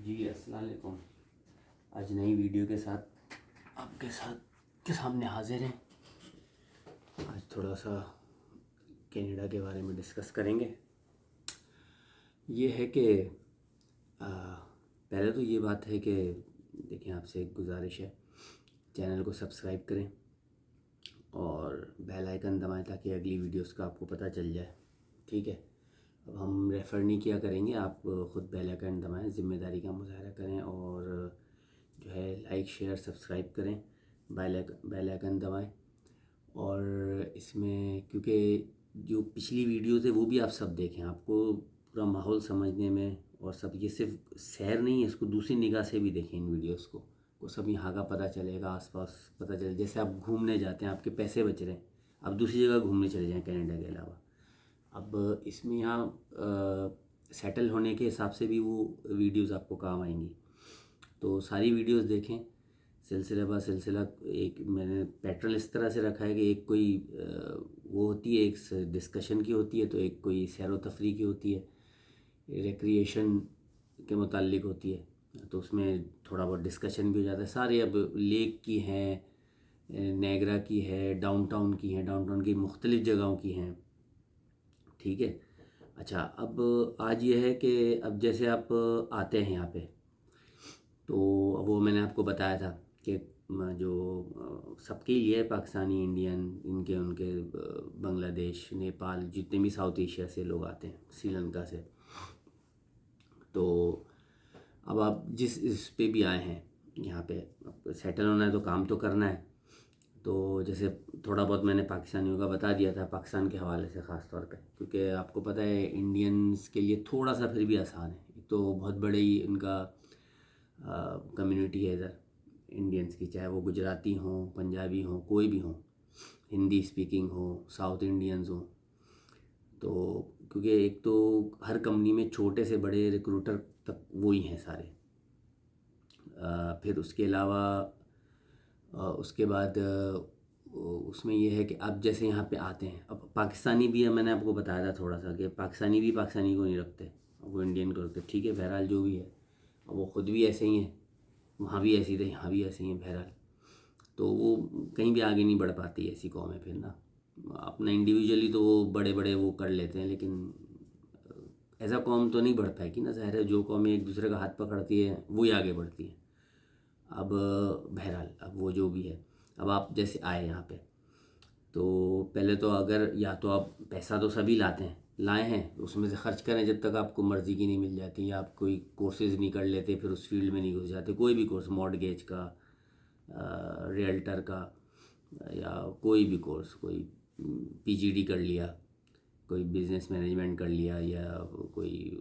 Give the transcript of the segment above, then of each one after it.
जी अस्सलाम वालेकुम। आज नई वीडियो के साथ आपके साथ के सामने हाजिर हैं। आज थोड़ा सा कनाडा के बारे में डिस्कस करेंगे। ये है कि पहले तो ये बात है कि देखिए, आपसे एक गुजारिश है, चैनल को सब्सक्राइब करें और बेल आइकन दबाएं ताकि अगली वीडियोस का आपको पता चल जाए। ठीक है, अब हम रेफ़र नहीं किया करेंगे, आप ख़ुद बेल आइकन दबाएं, ज़िम्मेदारी का मुजाहरा करें और जो है लाइक शेयर सब्सक्राइब करें, बेल आइकन दबाएं। और इसमें क्योंकि जो पिछली वीडियोज़ है वो भी आप सब देखें, आपको पूरा माहौल समझने में, और सब ये सिर्फ सैर नहीं है, इसको दूसरी निगाह से भी देखें इन वीडियोस को सब यहाँ का पता चलेगा, आसपास पता चले। जैसे आप घूमने जाते हैं, आपके पैसे बच रहे हैं, आप दूसरी जगह घूमने चले जाएँ कनाडा के अलावा। अब इसमें यहाँ सेटल होने के हिसाब से भी वो वीडियोस आपको काम आएंगी। तो सारी वीडियोस देखें सिलसिला बा सिलसिला। एक मैंने पैटर्न इस तरह से रखा है कि एक कोई वो होती है, एक डिस्कशन की होती है, तो एक कोई सैर व तफरी की होती है, रिक्रिएशन के मुताल्लिक होती है, तो उसमें थोड़ा बहुत डिस्कशन भी हो जाता है। सारे अब लेक की हैं, नेगरा की है, डाउनटाउन की हैं, डाउनटाउन की मुख्तलिफ़ जगहों की हैं। ठीक है, अच्छा, अब आज ये है कि अब जैसे आप आते हैं यहाँ पे, तो वो मैंने आपको बताया था कि जो सबके लिए है, पाकिस्तानी, इंडियन, इनके उनके बांग्लादेश, नेपाल, जितने भी साउथ एशिया से लोग आते हैं, श्रीलंका से। तो अब आप जिस इस पे भी आए हैं यहाँ पे, सेटल होना है तो काम तो करना है। तो जैसे थोड़ा बहुत मैंने पाकिस्तानियों का बता दिया था, पाकिस्तान के हवाले से ख़ास तौर पे, क्योंकि आपको पता है इंडियंस के लिए थोड़ा सा फिर भी आसान है। एक तो बहुत बड़े ही उनका कम्युनिटी है इधर इंडियंस की, चाहे वो गुजराती हों, पंजाबी हों, कोई भी हों, हिंदी स्पीकिंग हो, साउथ इंडियंस हों। तो क्योंकि एक तो हर कंपनी में छोटे से बड़े रिक्रूटर तक वो ही हैं सारे। फिर उसके अलावा उसके बाद उसमें यह है कि अब जैसे यहाँ पे आते हैं, अब पाकिस्तानी भी है, मैंने आपको बताया था थोड़ा सा कि पाकिस्तानी भी पाकिस्तानी को नहीं रखते, वो इंडियन को रखते। ठीक है, बहरहाल जो भी है, अब वो ख़ुद भी ऐसे ही हैं, वहाँ भी ऐसे ही थे, यहाँ भी ऐसे ही हैं। बहरहाल तो वो कहीं भी आगे नहीं बढ़ पाती ऐसी कौम है फिर ना। अपना इंडिविजुअली तो वो बड़े बड़े वो कर लेते हैं, लेकिन ऐसा कौम तो नहीं बढ़ पाएगी ना। ज़ाहिर है, जो कौमें एक दूसरे का हाथ पकड़ती है वही आगे बढ़ती है। अब बहरहाल, अब वो जो भी है, अब आप जैसे आए यहाँ पे, तो पहले तो अगर या तो आप पैसा तो सभी लाए हैं, उसमें से ख़र्च करें जब तक आपको मर्ज़ी की नहीं मिल जाती, या आप कोई कोर्सेज़ नहीं कर लेते, फिर उस फील्ड में नहीं घुस जाते। कोई भी कोर्स, मॉडगेज का, रियल्टर का, या कोई भी कोर्स, कोई पीजीडी कर लिया, कोई बिज़नेस मैनेजमेंट कर लिया, या कोई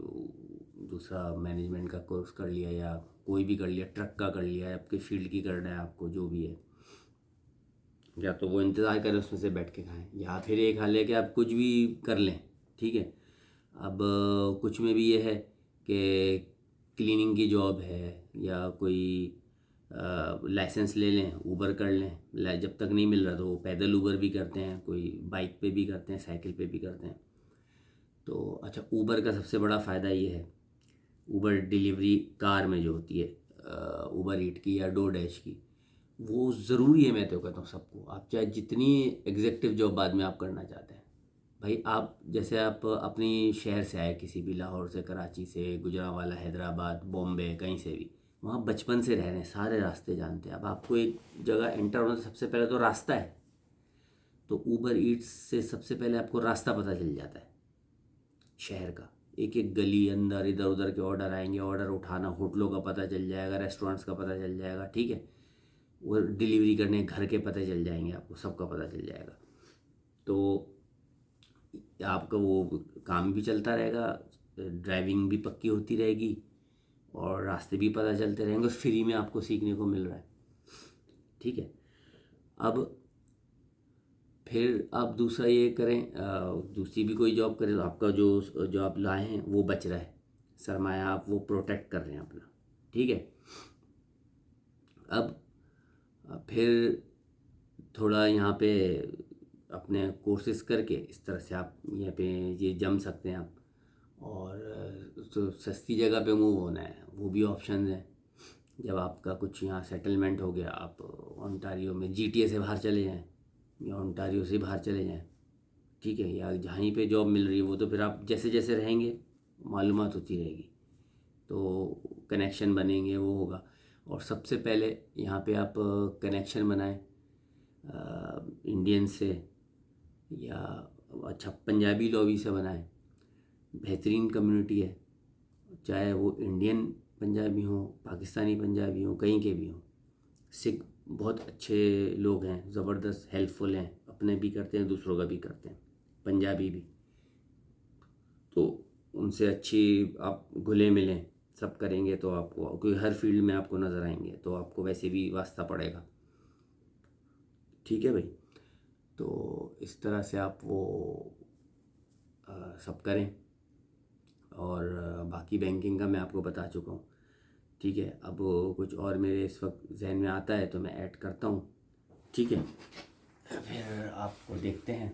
दूसरा मैनेजमेंट का कोर्स कर लिया, या कोई भी कर लिया, ट्रक का कर लिया, आपके फील्ड की करना है आपको, जो भी है, या तो वो इंतज़ार करें उसमें से बैठ के खाएं, या फिर एक हाल है कि आप कुछ भी कर लें। ठीक है, अब कुछ में भी ये है कि क्लीनिंग की जॉब है, या कोई लाइसेंस ले लें, ऊबर कर लें, जब तक नहीं मिल रहा तो वो पैदल ऊबर भी करते हैं, कोई बाइक पे भी करते हैं, साइकिल पे भी करते हैं। तो अच्छा, ऊबर का सबसे बड़ा फ़ायदा ये है, ऊबर डिलीवरी कार में जो होती है, ऊबर ईट की या डो डैश की, वो ज़रूरी है। मैं तो कहता हूँ सबको, आप चाहे जितनी एग्जेक्टिव जॉब बाद में आप करना चाहते हैं, भाई आप जैसे आप अपनी शहर से आए, किसी भी लाहौर से, कराची से, गुजरांवाला, हैदराबाद, बॉम्बे, कहीं से भी, वहाँ बचपन से रह रहे हैं, सारे रास्ते जानते हैं। अब आपको एक जगह एंटर होना, सबसे पहले तो रास्ता है, तो ऊबर ईट्स से सबसे पहले आपको रास्ता पता चल जाता है शहर का। एक एक गली अंदर इधर उधर के ऑर्डर आएंगे, ऑर्डर उठाना, होटलों का पता चल जाएगा, रेस्टोरेंट्स का पता चल जाएगा। ठीक है, वो डिलीवरी करने घर के पता चल जाएंगे, आपको सबका पता चल जाएगा। तो आपका वो काम भी चलता रहेगा, ड्राइविंग भी पक्की होती रहेगी, और रास्ते भी पता चलते रहेंगे, फ्री में आपको सीखने को मिल रहा है। ठीक है, अब फिर आप दूसरा ये करें, दूसरी भी कोई जॉब करें, तो आपका जो आप लाए हैं वो बच रहा है, सरमाया आप वो प्रोटेक्ट कर रहे हैं अपना। ठीक है, अब फिर थोड़ा यहाँ पे अपने कोर्सेज करके इस तरह से आप यहाँ पे ये जम सकते हैं आप, और तो सस्ती जगह पे मूव होना है वो भी ऑप्शन है। जब आपका कुछ यहाँ सेटलमेंट हो गया, आप ओंटारियो में GTA से बाहर चले जाएं या ओंटारियो से बाहर चले जाएं, ठीक है, या जहाँ ही पे जॉब मिल रही है वो तो फिर आप जैसे जैसे रहेंगे मालूमात होती रहेगी, तो कनेक्शन बनेंगे, वो होगा। और सबसे पहले यहाँ पे आप कनेक्शन बनाएं इंडियन से, या अच्छा पंजाबी लॉबी से बनाएं। बेहतरीन कम्युनिटी है, चाहे वो इंडियन पंजाबी हो, पाकिस्तानी पंजाबी हो, कहीं के भी हों। सिख बहुत अच्छे लोग हैं, ज़बरदस्त हेल्पफुल हैं, अपने भी करते हैं दूसरों का भी करते हैं, पंजाबी भी। तो उनसे अच्छी आप घुले मिलें, सब करेंगे तो आपको, क्योंकि हर फील्ड में आपको नज़र आएंगे तो आपको वैसे भी वास्ता पड़ेगा। ठीक है भाई, तो इस तरह से आप वो सब करें। और बाकी बैंकिंग का मैं आपको बता चुका हूँ। ठीक है, अब कुछ और मेरे इस वक्त जहन में आता है तो मैं ऐड करता हूँ। ठीक है, फिर आपको देखते हैं